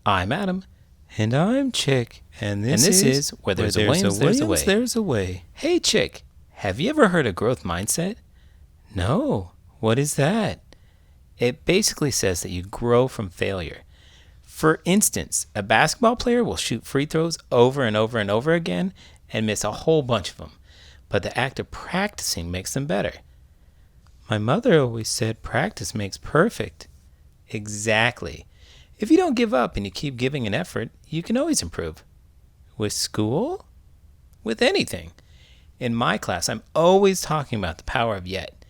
I'm Adam. And I'm Chick. And this is Where There's a Williams, There's a Way. There's a Way. Hey, Chick, have you ever heard of growth mindset? No. What is that? It basically says that you grow from failure. For instance, a basketball player will shoot free throws over and over and over again and miss a whole bunch of them. But the act of practicing makes them better. My mother always said practice makes perfect. Exactly. If you don't give up and you keep giving an effort, you can always improve. With school? With anything. In my class, I'm always talking about the power of yet.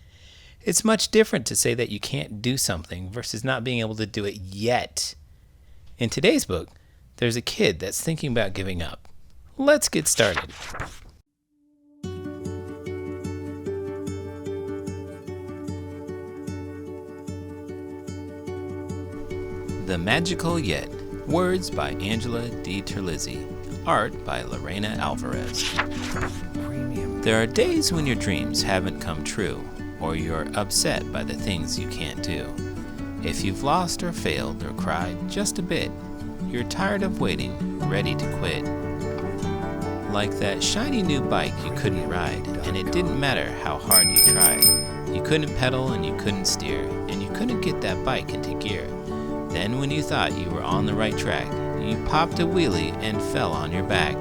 It's much different to say that you can't do something versus not being able to do it yet. In today's book, there's a kid that's thinking about giving up. Let's get started. The Magical Yet. Words by Angela DiTerlizzi. Art by Lorena Alvarez. There are days when your dreams haven't come true, or you're upset by the things you can't do. If you've lost or failed or cried just a bit, you're tired of waiting, ready to quit. Like that shiny new bike you couldn't ride, and it didn't matter how hard you tried. You couldn't pedal and you couldn't steer, and you couldn't get that bike into gear. Then when you thought you were on the right track, you popped a wheelie and fell on your back.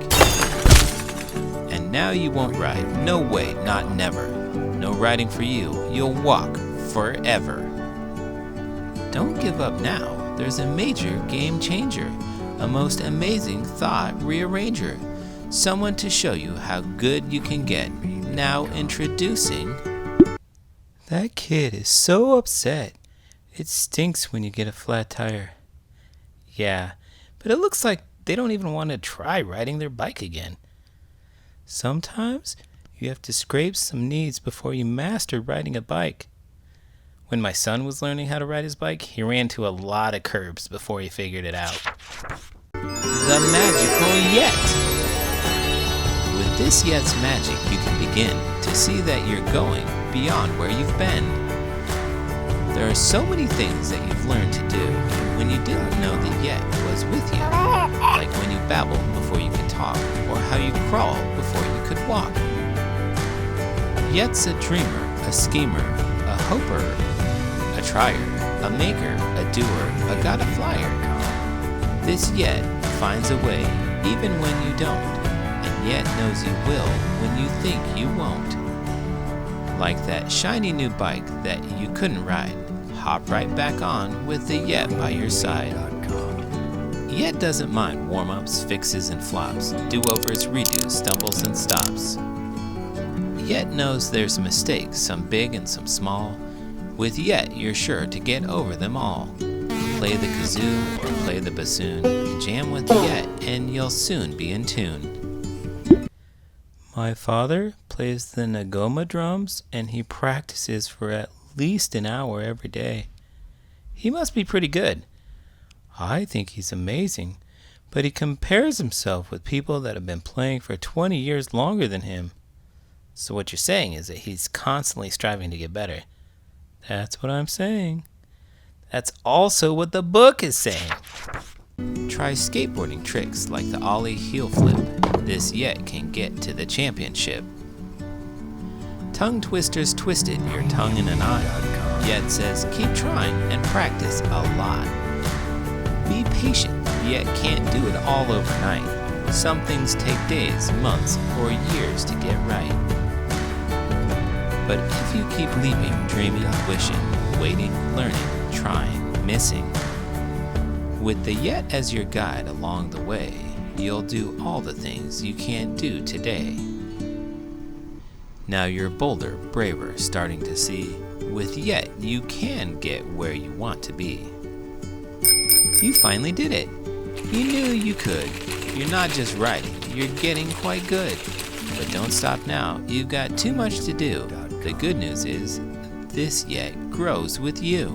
And now you won't ride. No way, not never. No riding for you. You'll walk forever. Don't give up now. There's a major game changer. A most amazing thought rearranger. Someone to show you how good you can get. Now introducing... That kid is so upset. It stinks when you get a flat tire. Yeah, but it looks like they don't even want to try riding their bike again. Sometimes you have to scrape some knees before you master riding a bike. When my son was learning how to ride his bike, he ran to a lot of curbs before he figured it out. The Magical Yet. With this Yet's magic, you can begin to see that you're going beyond where you've been. There are so many things that you've learned to do when you didn't know the Yet was with you. Like when you babble before you could talk, or how you crawl before you could walk. Yet's a dreamer, a schemer, a hoper, a trier, a maker, a doer, a got a flyer. This Yet finds a way even when you don't, and yet knows you will when you think you won't. Like that shiny new bike that you couldn't ride, hop right back on with the Yet by your side. Yet doesn't mind warm-ups, fixes, and flops, do-overs, redos, stumbles, and stops. Yet knows there's mistakes, some big and some small. With Yet, you're sure to get over them all. Play the kazoo or play the bassoon, jam with the Yet, and you'll soon be in tune. My father plays the Ngoma drums, and he practices for at least an hour every day. He must be pretty good. I think he's amazing, but he compares himself with people that have been playing for 20 years longer than him. So what you're saying is that he's constantly striving to get better. That's what I'm saying. That's also what the book is saying. Try skateboarding tricks like the ollie heel flip. This Yet can get to the championship. Tongue twisters twisted your tongue in a knot. Yet says keep trying and practice a lot. Be patient, Yet can't do it all overnight. Some things take days, months, or years to get right. But if you keep leaping, dreaming, wishing, waiting, learning, trying, missing, with the Yet as your guide along the way, you'll do all the things you can't do today. Now you're bolder, braver, starting to see, with Yet you can get where you want to be. You finally did it. You knew you could. You're not just writing, you're getting quite good. But don't stop now, you've got too much to do. The good news is, this Yet grows with you.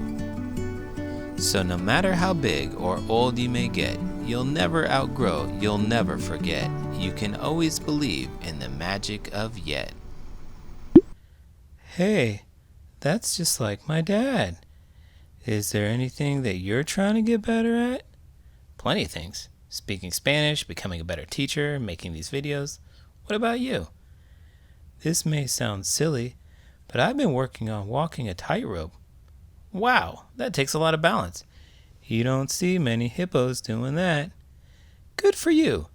So no matter how big or old you may get, you'll never outgrow, you'll never forget. You can always believe in the magic of Yet. Hey, that's just like my dad. Is there anything that you're trying to get better at? Plenty of things. Speaking Spanish, becoming a better teacher, making these videos. What about you? This may sound silly, but I've been working on walking a tightrope. Wow, that takes a lot of balance. You don't see many hippos doing that. Good for you.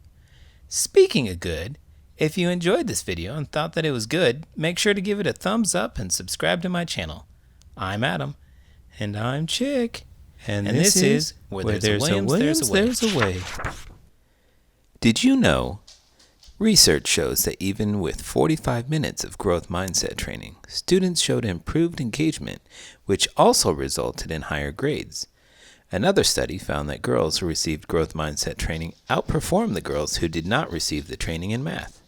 Speaking of good, if you enjoyed this video and thought that it was good, make sure to give it a thumbs up and subscribe to my channel. I'm Adam. And I'm Chick. And this is Where There's a Williams, There's a Way. Did you know? Research shows that even with 45 minutes of growth mindset training, students showed improved engagement, which also resulted in higher grades. Another study found that girls who received growth mindset training outperformed the girls who did not receive the training in math.